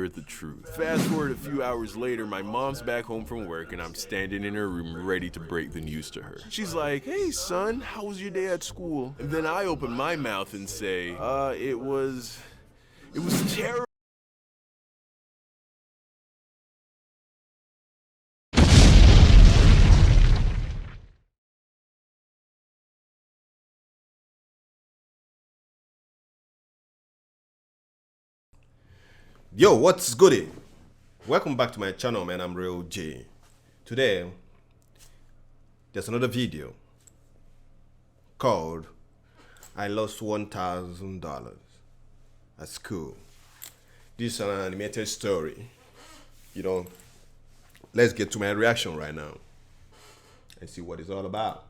her the truth. Fast forward a few hours later, my mom's back home from work and I'm standing in her room ready to break the news to her. She's like, "Hey son, how was your day at school?" And then I open my mouth and say, it was terrible. Yo, what's goody? Welcome back to my channel, man. I'm RealGee. Today, there's another video called I lost $1,000 at school. This is an animated story. Let's get to my reaction right now and see what it's all about.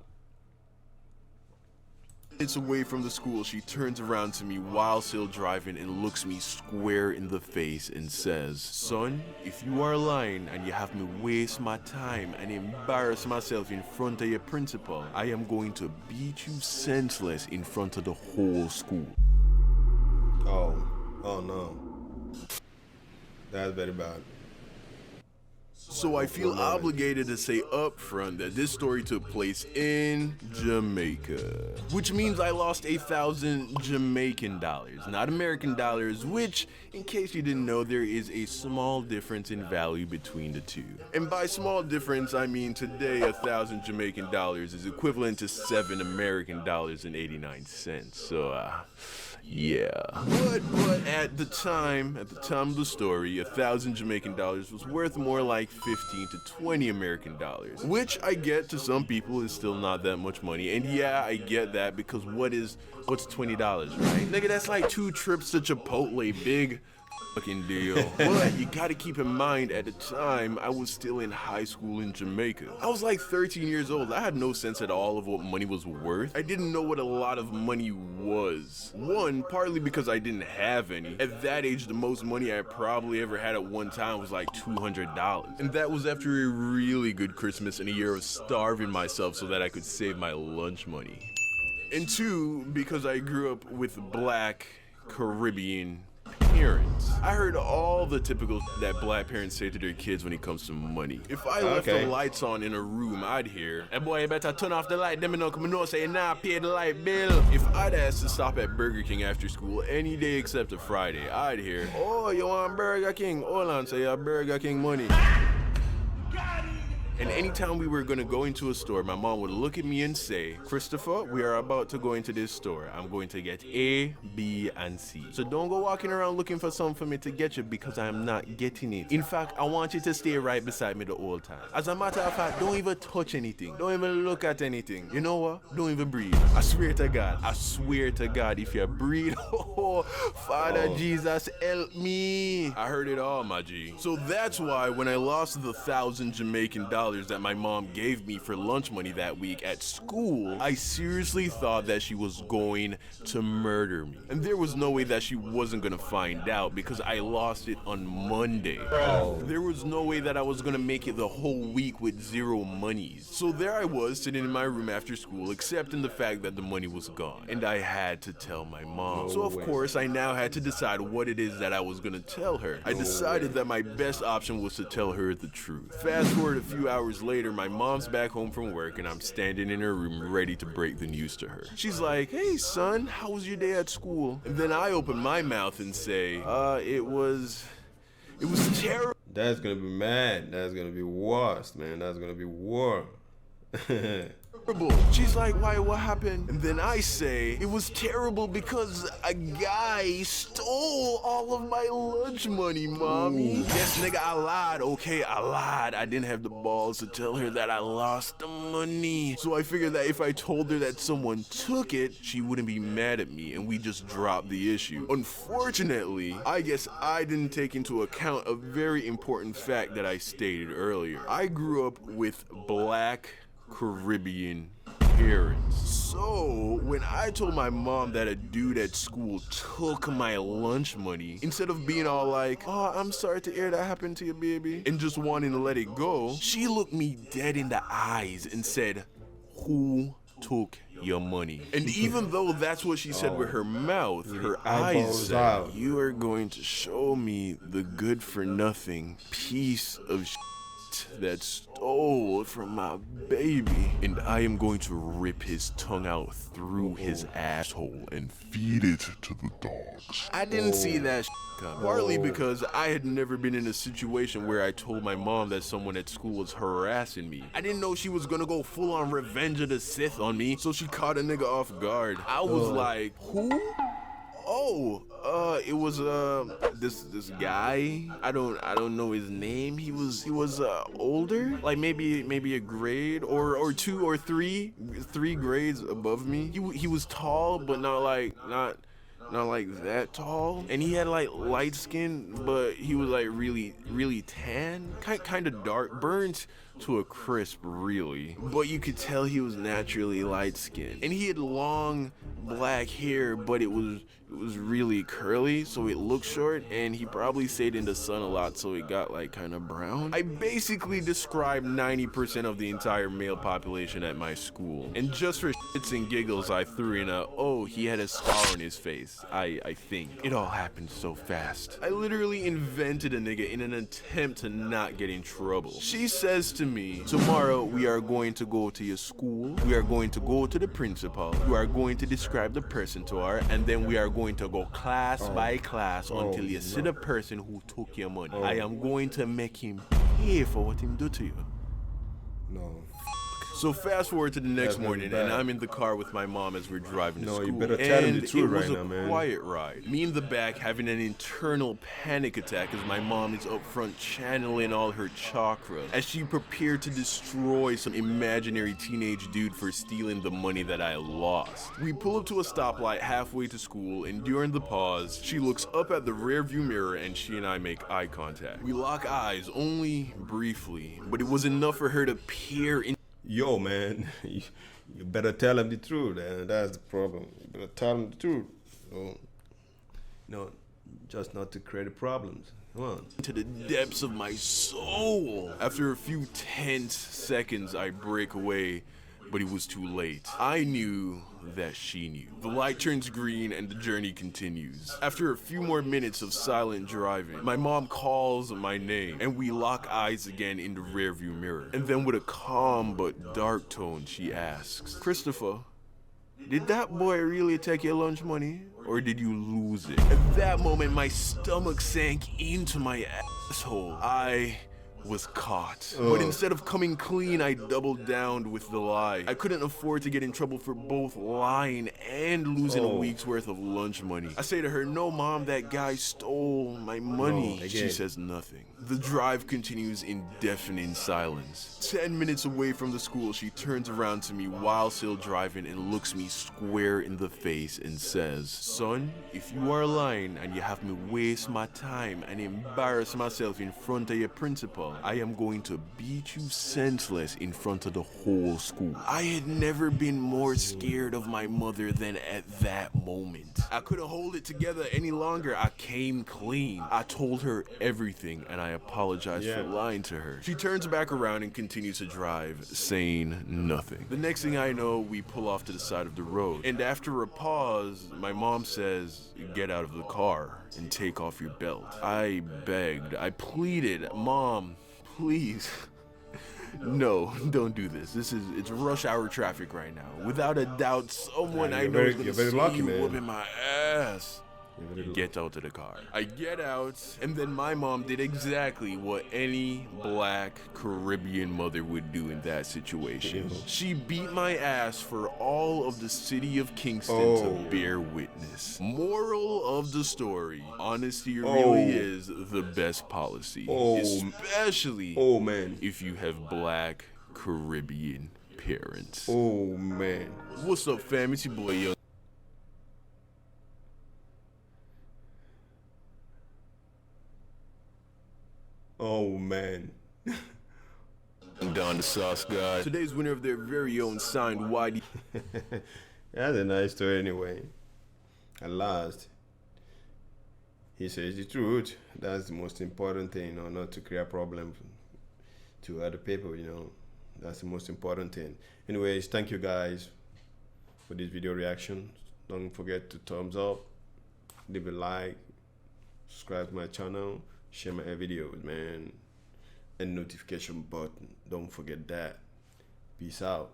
It's away from the school. She turns around to me while still driving and looks me square in the face and says, "Son, if you are lying and you have me waste my time and embarrass myself in front of your principal, I am going to beat you senseless in front of the whole school." Oh no. That's very bad. So I feel obligated to say up front that this story took place in Jamaica, which means I lost 1,000 Jamaican dollars, not American dollars, which, in case you didn't know, there is a small difference in value between the two. And by small difference, I mean today 1,000 Jamaican dollars is equivalent to 7 American dollars and 89 cents. So, yeah. But at the time of the story, 1,000 Jamaican dollars was worth more like 15 to 20 American dollars, which I get to some people is still not that much money. And yeah, I get that because what's $20, right? Nigga, that's like 2 trips to Chipotle, big fucking deal. But you gotta keep in mind, at the time, I was still in high school in Jamaica. I was like 13 years old. I had no sense at all of what money was worth. I didn't know what a lot of money was. One, partly because I didn't have any. At that age, the most money I probably ever had at one time was like $200. And that was after a really good Christmas and a year of starving myself so that I could save my lunch money. And two, because I grew up with Black Caribbean parents. I heard all the typical that Black parents say to their kids when it comes to money. If I left the lights on in a room, I'd hear, "Hey boy, you better turn off the light, them know come know say nah pay the light bill." If I'd asked to stop at Burger King after school any day except a Friday, I'd hear, "Oh, you want Burger King? Hold on, say your Burger King money." And anytime we were gonna go into a store, my mom would look at me and say, "Christopher, we are about to go into this store. I'm going to get A, B, and C. So don't go walking around looking for something for me to get you because I'm not getting it. In fact, I want you to stay right beside me the whole time. As a matter of fact, don't even touch anything. Don't even look at anything. You know what? Don't even breathe. I swear to God, if you breathe, oh, Father Jesus, help me." I heard it all, my G. So that's why when I lost the 1,000 Jamaican dollars that my mom gave me for lunch money that week at school, I seriously thought that she was going to murder me. And there was no way that she wasn't gonna find out because I lost it on Monday. There was no way that I was gonna make it the whole week with zero monies. So there I was sitting in my room after school, accepting the fact that the money was gone. And I had to tell my mom. So of course I now had to decide what it is that I was gonna tell her. I decided that my best option was to tell her the truth. Fast forward a few hours later, my mom's back home from work and I'm standing in her room ready to break the news to her. She's like, "Hey son, how was your day at school?" And then I open my mouth and say, it was terrible. That's gonna be mad. That's gonna be worse, man. That's gonna be war. She's like, "Why, what happened?" And then I say, "It was terrible because a guy stole all of my lunch money, mommy." Yes, nigga, I lied, okay, I lied. I didn't have the balls to tell her that I lost the money. So I figured that if I told her that someone took it, she wouldn't be mad at me and we just dropped the issue. Unfortunately, I guess I didn't take into account a very important fact that I stated earlier. I grew up with Black Caribbean parents. So when I told my mom that a dude at school took my lunch money, instead of being all like, "Oh, I'm sorry to hear that happened to you, baby," and just wanting to let it go, she looked me dead in the eyes and said, "Who took your money. And even though that's what she said with her mouth, her eyes eyeballs said, out. you are going to show me the good for nothing piece of that stole from my baby, and I am going to rip his tongue out through his asshole and feed it to the dogs. I didn't see that coming, partly because I had never been in a situation where I told my mom that someone at school was harassing me. I didn't know she was gonna go full on Revenge of the Sith on me, so she caught a nigga off guard. I was like, who? Oh, it was this guy. I don't know his name. He was older, like maybe a grade or two or three grades above me. He was tall, but not like that tall, and he had like light skin, but he was like really tan, kind of dark, burnt to a crisp really, but you could tell he was naturally light skinned, and he had long black hair, but it was really curly, so it looked short, and he probably stayed in the sun a lot, so it got like kind of brown. I basically described 90% of the entire male population at my school, and just for shits and giggles I threw in oh, he had a scar on his face. I think it all happened so fast. I literally invented a nigga in an attempt to not get in trouble. She says to me, tomorrow we are going to go to your school, we are going to go to the principal, you are going to describe the person to her, and then we are going to go class by class until you see the person who took your money. I am going to make him pay for what him do to you. No. So fast forward to the next morning, and I'm in the car with my mom as we're driving to school. You better tell him the truth right now, man. It was a quiet ride. Me in the back having an internal panic attack as my mom is up front channeling all her chakra as she prepared to destroy some imaginary teenage dude for stealing the money that I lost. We pull up to a stoplight halfway to school, and during the pause, she looks up at the rearview mirror and she and I make eye contact. We lock eyes only briefly, but it was enough for her to peer in. Yo, man, you better tell him the truth, and that's the problem. You better tell him the truth. So, just not to create problems. Come on. To the depths of my soul. After a few tense seconds, I break away, but it was too late. I knew that she knew. The light turns green and the journey continues. After a few more minutes of silent driving, my mom calls my name and we lock eyes again in the rearview mirror. And then with a calm but dark tone, she asks, Christopher, did that boy really take your lunch money or did you lose it? At that moment, my stomach sank into my asshole. I was caught. But instead of coming clean, I doubled down with the lie. I couldn't afford to get in trouble for both lying and losing a week's worth of lunch money. I say to her, no mom, that guy stole my money. She says nothing. The drive continues in deafening silence. 10 minutes away from the school, she turns around to me while still driving and looks me square in the face and says, son, if you are lying and you have me waste my time and embarrass myself in front of your principal, I am going to beat you senseless in front of the whole school. I had never been more scared of my mother than at that moment. I couldn't hold it together any longer. I came clean. I told her everything and I apologized for lying to her. She turns back around and continues to drive, saying nothing. The next thing I know, we pull off to the side of the road. And after a pause, my mom says, get out of the car and take off your belt. I begged, I pleaded, Mom, please. No, don't do this. It's rush hour traffic right now. Without a doubt, someone I know is gonna see you whooping my ass. Get out of the car. I get out, and then my mom did exactly what any black Caribbean mother would do in that situation. She beat my ass for all of the city of Kingston to bear witness. Moral of the story, honesty really is the best policy. Especially if you have black Caribbean parents. Oh, man. What's up, fam? It's your boy, Young. Oh, man. I'm Don the Sauce God. Today's winner of their very own signed Whitey. That's a nice story anyway. At last, he says the truth. That's the most important thing, not to create problems to other people, That's the most important thing. Anyways, thank you guys for this video reaction. Don't forget to thumbs up, leave a like, subscribe to my channel, share my videos, man, and notification button. Don't forget that. Peace out.